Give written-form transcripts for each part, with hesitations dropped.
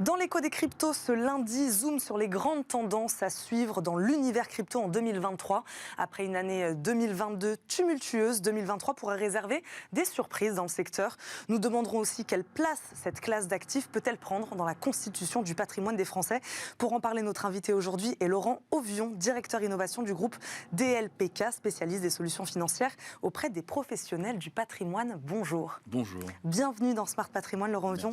Dans l'écho des cryptos, ce lundi, zoom sur les grandes tendances à suivre dans l'univers crypto en 2023. Après une année 2022 tumultueuse, 2023 pourrait réserver des surprises dans le secteur. Nous demanderons aussi quelle place cette classe d'actifs peut-elle prendre dans la constitution du patrimoine des Français. Pour en parler, notre invité aujourd'hui est Laurent Auvion, directeur innovation du groupe DLPK, spécialiste des solutions financières auprès des professionnels du patrimoine. Bonjour. Bonjour. Bienvenue dans Smart Patrimoine, Laurent Auvion.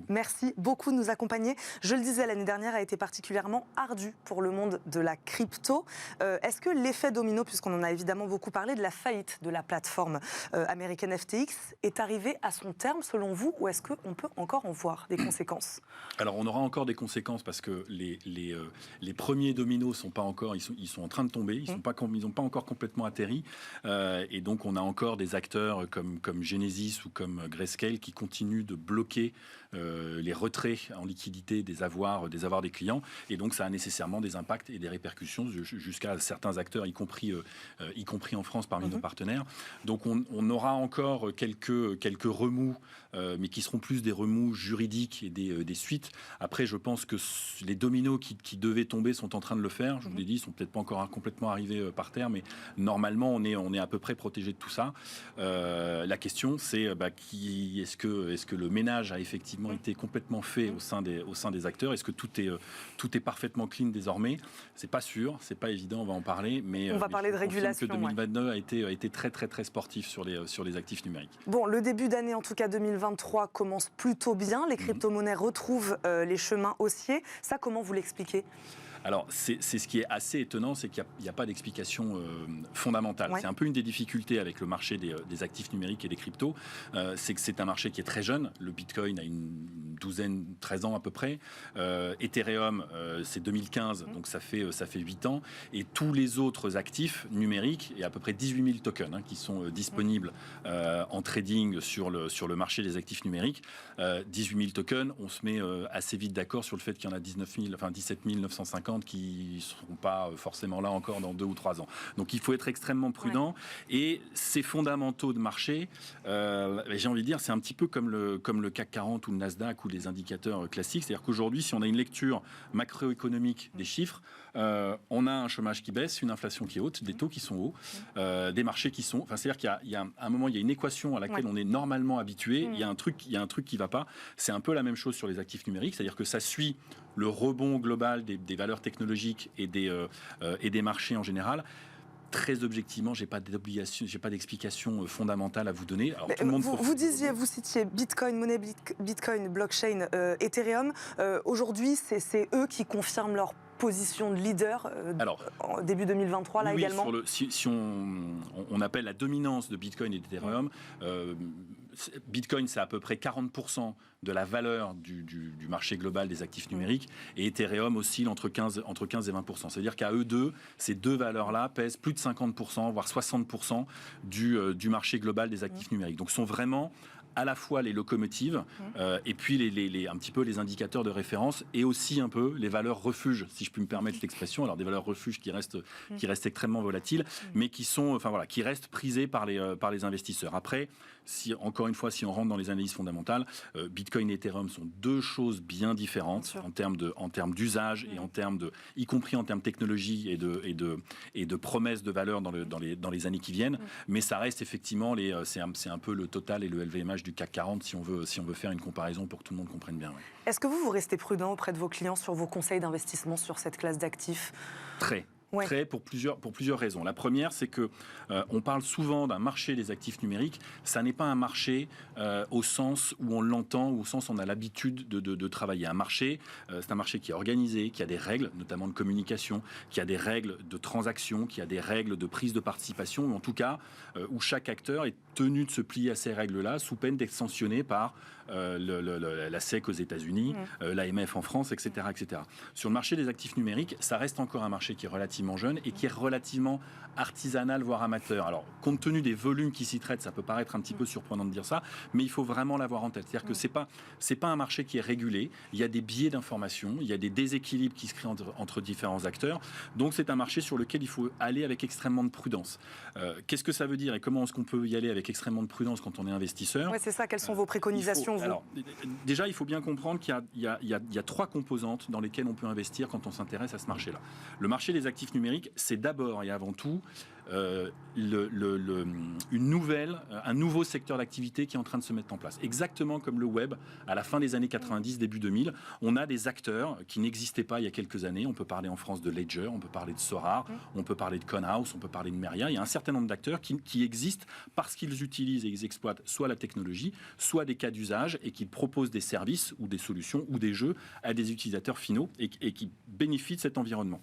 Merci beaucoup de nous accompagner. Je le disais, l'année dernière a été particulièrement ardue pour le monde de la crypto. Est-ce que l'effet domino, puisqu'on en a évidemment beaucoup parlé, de la faillite de la plateforme américaine FTX est arrivé à son terme selon vous, ou est-ce qu'on peut encore en voir des conséquences? Alors on aura encore des conséquences parce que les premiers dominos sont pas encore, ils sont en train de tomber, ils n'ont pas encore complètement atterri, et donc on a encore des acteurs comme Genesis ou comme Grayscale qui continuent de bloquer les retraits en liquidité des avoirs des clients, et donc ça a nécessairement des impacts et des répercussions jusqu'à certains acteurs, y compris en France parmi nos partenaires. Donc on aura encore quelques remous, mais qui seront plus des remous juridiques et des suites. Après, je pense que les dominos qui devaient tomber sont en train de le faire. Je vous l'ai dit, ils sont peut-être pas encore complètement arrivés par terre, mais normalement on est à peu près protégé de tout ça. La question, c'est est-ce que le ménage a effectivement été complètement fait au sein des acteurs? Est-ce que tout est parfaitement clean désormais? C'est pas sûr, c'est pas évident, on va en parler, mais on va parler de régulation. Que 2022 a été très très très sportif sur les actifs numériques. Bon, le début d'année, en tout cas 2023, commence plutôt bien. Les crypto-monnaies retrouvent les chemins haussiers. Ça, comment vous l'expliquez ? Alors, c'est ce qui est assez étonnant, c'est qu'il n'y a pas d'explication fondamentale. Ouais. C'est un peu une des difficultés avec le marché des actifs numériques et des cryptos. C'est que c'est un marché qui est très jeune. Le Bitcoin a une 13 ans à peu près. Ethereum, c'est 2015, donc ça fait 8 ans. Et tous les autres actifs numériques, il y a à peu près 18 000 tokens qui sont disponibles en trading sur le marché des actifs numériques. 18 000 tokens, on se met assez vite d'accord sur le fait qu'il y en a 17 950 qui ne seront pas forcément là encore dans 2 ou 3 ans. Donc il faut être extrêmement prudent. Ouais. Et ces fondamentaux de marché, j'ai envie de dire, c'est un petit peu comme le CAC 40 ou le Nasdaq ou les indicateurs classiques. C'est-à-dire qu'aujourd'hui, si on a une lecture macroéconomique des chiffres, on a un chômage qui baisse, une inflation qui est haute, des taux qui sont hauts, des marchés qui sont... Enfin, c'est-à-dire qu'il y a un moment, il y a une équation à laquelle on est normalement habitué. Il y a un truc qui ne va pas. C'est un peu la même chose sur les actifs numériques. C'est-à-dire que ça suit le rebond global des valeurs technologiques et des marchés en général. Très objectivement, j'ai pas d'explication fondamentale à vous donner. Alors, tout le monde vous citiez Bitcoin, monnaie Bitcoin, blockchain, Ethereum. Aujourd'hui, c'est eux qui confirment leur position de leader en début 2023, là également. Si on appelle la dominance de Bitcoin et d'Ethereum, Bitcoin, c'est à peu près 40% de la valeur du marché global des actifs numériques, et Ethereum oscille entre 15 et 20%. C'est-à-dire qu'à eux deux, ces deux valeurs-là pèsent plus de 50%, voire 60% du marché global des actifs numériques. Donc, sont vraiment à la fois les locomotives et puis un petit peu les indicateurs de référence, et aussi un peu les valeurs refuges, si je puis me permettre l'expression. Alors des valeurs refuges qui restent extrêmement volatiles, mais qui restent prisées par les investisseurs. Après, encore une fois, si on rentre dans les analyses fondamentales, Bitcoin et Ethereum sont deux choses bien différentes en termes d'usage et y compris en termes de technologie et de promesses de valeur dans les années qui viennent. Mais ça reste effectivement c'est un peu le total et le LVMH du CAC 40 si on veut faire une comparaison pour que tout le monde comprenne bien. Ouais. Est-ce que vous restez prudent auprès de vos clients sur vos conseils d'investissement sur cette classe d'actifs ? Très. Très, pour plusieurs raisons. La première, c'est que on parle souvent d'un marché des actifs numériques. Ça n'est pas un marché au sens où on l'entend, ou au sens où on a l'habitude de travailler. Un marché, c'est un marché qui est organisé, qui a des règles, notamment de communication, qui a des règles de transaction, qui a des règles de prise de participation, ou en tout cas où chaque acteur est tenu de se plier à ces règles-là, sous peine d'être sanctionné par la SEC aux États-Unis, l'AMF en France, etc., etc. Sur le marché des actifs numériques, ça reste encore un marché qui est relativement relativement jeune et qui est relativement artisanal, voire amateur. Alors, compte tenu des volumes qui s'y traitent, ça peut paraître un petit peu surprenant de dire ça, mais il faut vraiment l'avoir en tête. C'est-à-dire que c'est pas un marché qui est régulé, il y a des biais d'information, il y a des déséquilibres qui se créent entre différents acteurs, donc c'est un marché sur lequel il faut aller avec extrêmement de prudence. Qu'est-ce que ça veut dire et comment est-ce qu'on peut y aller avec extrêmement de prudence quand on est investisseur? Oui, c'est ça, quelles sont vos préconisations, alors, déjà, il faut bien comprendre qu'il y a 3 composantes dans lesquelles on peut investir quand on s'intéresse à ce marché-là. Le marché des actifs numériques, c'est d'abord et avant tout un nouveau secteur d'activité qui est en train de se mettre en place. Exactement comme le web, à la fin des années 90, début 2000, on a des acteurs qui n'existaient pas il y a quelques années. On peut parler en France de Ledger, on peut parler de Sora, on peut parler de Conhouse, on peut parler de Meria. Il y a un certain nombre d'acteurs qui existent parce qu'ils utilisent et ils exploitent soit la technologie, soit des cas d'usage et qui proposent des services ou des solutions ou des jeux à des utilisateurs finaux et qui bénéficient de cet environnement.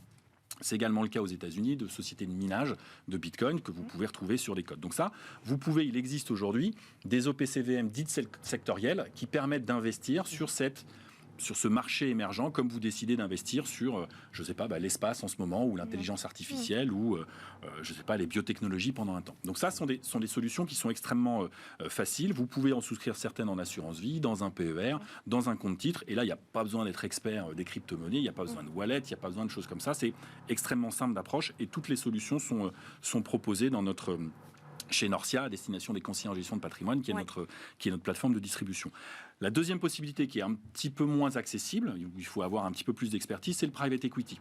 C'est également le cas aux États-Unis de sociétés de minage de Bitcoin que vous pouvez retrouver sur les codes. Donc ça, il existe aujourd'hui des OPCVM dites sectorielles qui permettent d'investir sur ce marché émergent, comme vous décidez d'investir sur, je ne sais pas, l'espace en ce moment, ou l'intelligence artificielle, ou, je ne sais pas, les biotechnologies pendant un temps. Donc ça, sont des solutions qui sont extrêmement faciles. Vous pouvez en souscrire certaines en assurance vie, dans un PER, dans un compte titre. Et là, il n'y a pas besoin d'être expert des crypto-monnaies, il n'y a pas besoin de wallet, il n'y a pas besoin de choses comme ça. C'est extrêmement simple d'approche et toutes les solutions sont proposées dans chez Norcia, à destination des conseillers en gestion de patrimoine, qui est notre plateforme de distribution. La deuxième possibilité, qui est un petit peu moins accessible, où il faut avoir un petit peu plus d'expertise, c'est le private equity.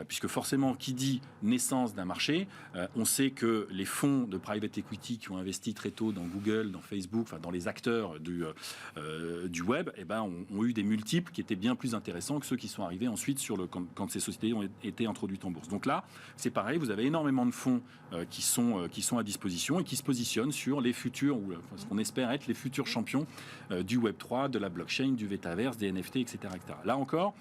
Puisque forcément, qui dit naissance d'un marché, on sait que les fonds de private equity qui ont investi très tôt dans Google, dans Facebook, dans les acteurs du web, ont eu des multiples qui étaient bien plus intéressants que ceux qui sont arrivés ensuite quand ces sociétés ont été introduites en bourse. Donc là, c'est pareil, vous avez énormément de fonds qui sont à disposition et qui se positionnent sur les futurs, ou ce qu'on espère être les futurs champions du Web3, de la blockchain, du Vetaverse, des NFT, etc., etc. Là encore,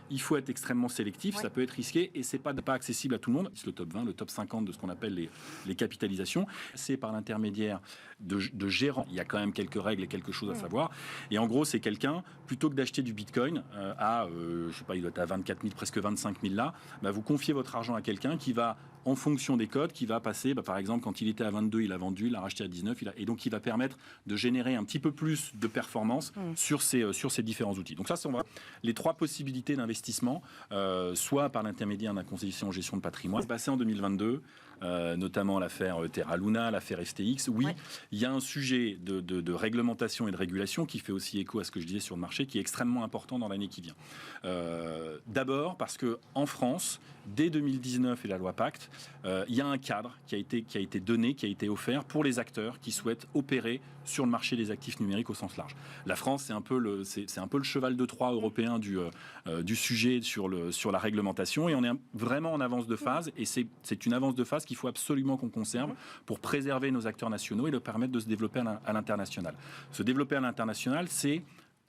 il faut être extrêmement sélectif, ça peut être risqué et c'est pas accessible à tout le monde. C'est le top 20, le top 50 de ce qu'on appelle les capitalisations. C'est par l'intermédiaire de gérants. Il y a quand même quelques règles et quelque chose à savoir. Et en gros, c'est quelqu'un, plutôt que d'acheter du Bitcoin je sais pas, il doit être à 24 000, presque 25 000 là, vous confiez votre argent à quelqu'un qui va, en fonction des codes, qui va passer, par exemple, quand il était à 22, il a vendu, il a racheté à 19, et donc il va permettre de générer un petit peu plus de performance sur ces différents outils. Donc ça, c'est les 3 possibilités d'investissement, soit par l'intermédiaire d'un conseiller en gestion de patrimoine. C'est passé en 2022, notamment l'affaire Terra Luna, l'affaire FTX. Il y a un sujet de réglementation et de régulation qui fait aussi écho à ce que je disais sur le marché, qui est extrêmement important dans l'année qui vient. D'abord parce qu'en France, dès 2019 et la loi Pacte, il y a un cadre qui a été donné, qui a été offert pour les acteurs qui souhaitent opérer sur le marché des actifs numériques au sens large. La France, c'est un peu le cheval de Troie européen du sujet sur la réglementation, et on est vraiment en avance de phase, et c'est une avance de phase qu'il faut absolument qu'on conserve pour préserver nos acteurs nationaux et leur permettre de se développer à l'international. Se développer à l'international, c'est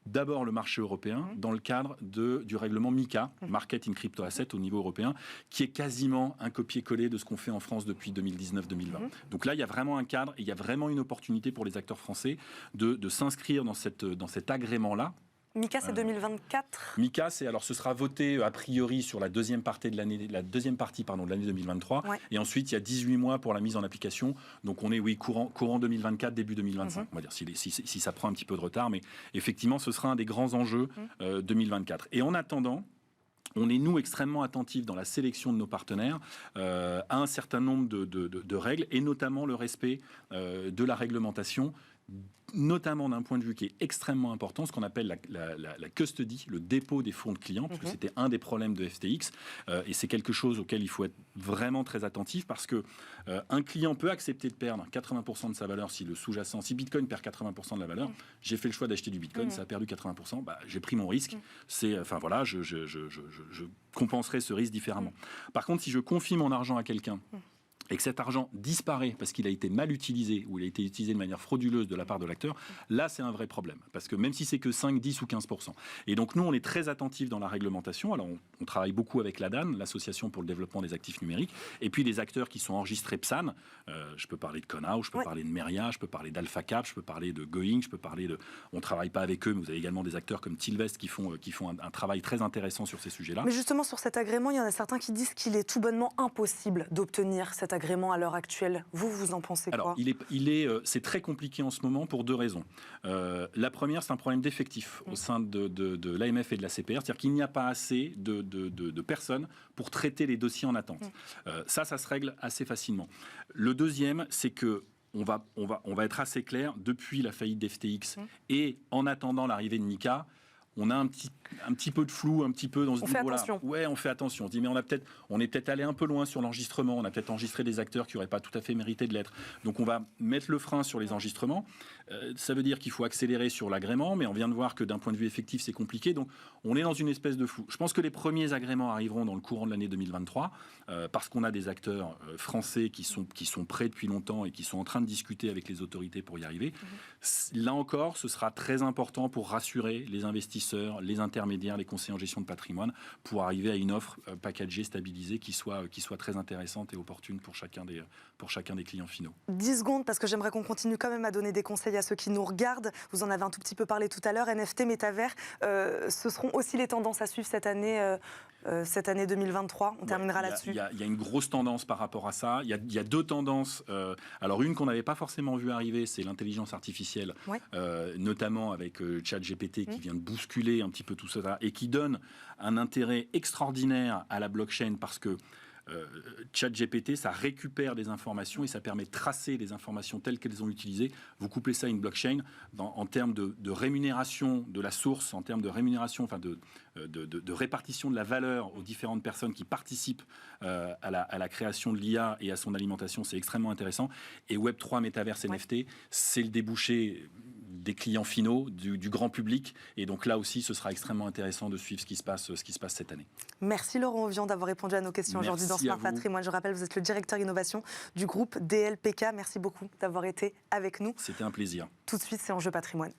d'abord le marché européen dans le cadre du règlement MiCA, Market in Crypto Asset au niveau européen, qui est quasiment un copier-coller de ce qu'on fait en France depuis 2019-2020. Donc là, il y a vraiment un cadre et il y a vraiment une opportunité pour les acteurs français de s'inscrire dans cet agrément-là. MiCA, c'est 2024. MiCA, ce sera voté a priori sur la deuxième partie de l'année 2023. Et ensuite, il y a 18 mois pour la mise en application. Donc on est, courant 2024, début 2025. On va dire, si ça prend un petit peu de retard. Mais effectivement, ce sera un des grands enjeux 2024. Et en attendant, on est, nous, extrêmement attentifs dans la sélection de nos partenaires à un certain nombre de règles, et notamment le respect de la réglementation, notamment d'un point de vue qui est extrêmement important, ce qu'on appelle la custody, le dépôt des fonds de clients, parce que c'était un des problèmes de FTX, et c'est quelque chose auquel il faut être vraiment très attentif, parce que un client peut accepter de perdre 80% de sa valeur si le sous-jacent, si Bitcoin perd 80% de la valeur, j'ai fait le choix d'acheter du Bitcoin, ça a perdu 80%, j'ai pris mon risque, je compenserai ce risque différemment. Par contre, si je confie mon argent à quelqu'un et que cet argent disparaît parce qu'il a été mal utilisé ou il a été utilisé de manière frauduleuse de la part de l'acteur, là c'est un vrai problème. Parce que même si c'est que 5, 10 ou 15%. Et donc nous on est très attentifs dans la réglementation. Alors on travaille beaucoup avec l'ADAN, l'Association pour le développement des actifs numériques, et puis les acteurs qui sont enregistrés PSAN. Je peux parler de Conao, je peux parler de Meria, je peux parler d'AlphaCap, je peux parler de Going, je peux parler de... On ne travaille pas avec eux, mais vous avez également des acteurs comme Tilvest qui font un travail très intéressant sur ces sujets-là. Mais justement sur cet agrément, il y en a certains qui disent qu'il est tout bonnement impossible d'obtenir cet agrément à l'heure actuelle. Vous en pensez quoi? Alors, c'est très compliqué en ce moment pour deux raisons. La première, c'est un problème d'effectif au sein de l'AMF et de la CPR, c'est-à-dire qu'il n'y a pas assez de personnes pour traiter les dossiers en attente. Ça se règle assez facilement. Le deuxième, c'est que on va être assez clair, depuis la faillite d'FTX et en attendant l'arrivée de Nika, on a un petit peu de flou, un petit peu dans ce niveau-là. Ouais, on fait attention. On se dit, mais on est peut-être allé un peu loin sur l'enregistrement. On a peut-être enregistré des acteurs qui n'auraient pas tout à fait mérité de l'être. Donc on va mettre le frein sur les enregistrements. Ça veut dire qu'il faut accélérer sur l'agrément, mais on vient de voir que d'un point de vue effectif, c'est compliqué. Donc on est dans une espèce de flou. Je pense que les premiers agréments arriveront dans le courant de l'année 2023, parce qu'on a des acteurs français qui sont prêts depuis longtemps et qui sont en train de discuter avec les autorités pour y arriver. Là encore, ce sera très important pour rassurer les investisseurs, les intermédiaires, les conseillers en gestion de patrimoine, pour arriver à une offre packagée, stabilisée, qui soit très intéressante et opportune pour chacun des clients finaux. 10 secondes, parce que j'aimerais qu'on continue quand même à donner des conseils à ceux qui nous regardent. Vous en avez un tout petit peu parlé tout à l'heure. NFT, métavers, ce seront aussi les tendances à suivre cette année 2023. On terminera là-dessus. Il y a une grosse tendance par rapport à ça. Il y a deux tendances. Alors une qu'on n'avait pas forcément vu arriver, c'est l'intelligence artificielle, notamment avec ChatGPT qui vient de bousculer un petit peu tout ça et qui donne un intérêt extraordinaire à la blockchain parce que ChatGPT, ça récupère des informations et ça permet de tracer les informations telles qu'elles ont utilisées. Vous couplez ça à une blockchain en termes de rémunération de la source, en termes de rémunération, enfin de répartition de la valeur aux différentes personnes qui participent à la création de l'IA et à son alimentation, c'est extrêmement intéressant. Et Web3, Metaverse, NFT, c'est le débouché des clients finaux, du grand public. Et donc là aussi, ce sera extrêmement intéressant de suivre ce qui se passe cette année. Merci Laurent Ovian d'avoir répondu à nos questions aujourd'hui dans Smart Patrimoine. Je rappelle, vous êtes le directeur innovation du groupe DLPK. Merci beaucoup d'avoir été avec nous. C'était un plaisir. Tout de suite, c'est Enjeu Patrimoine.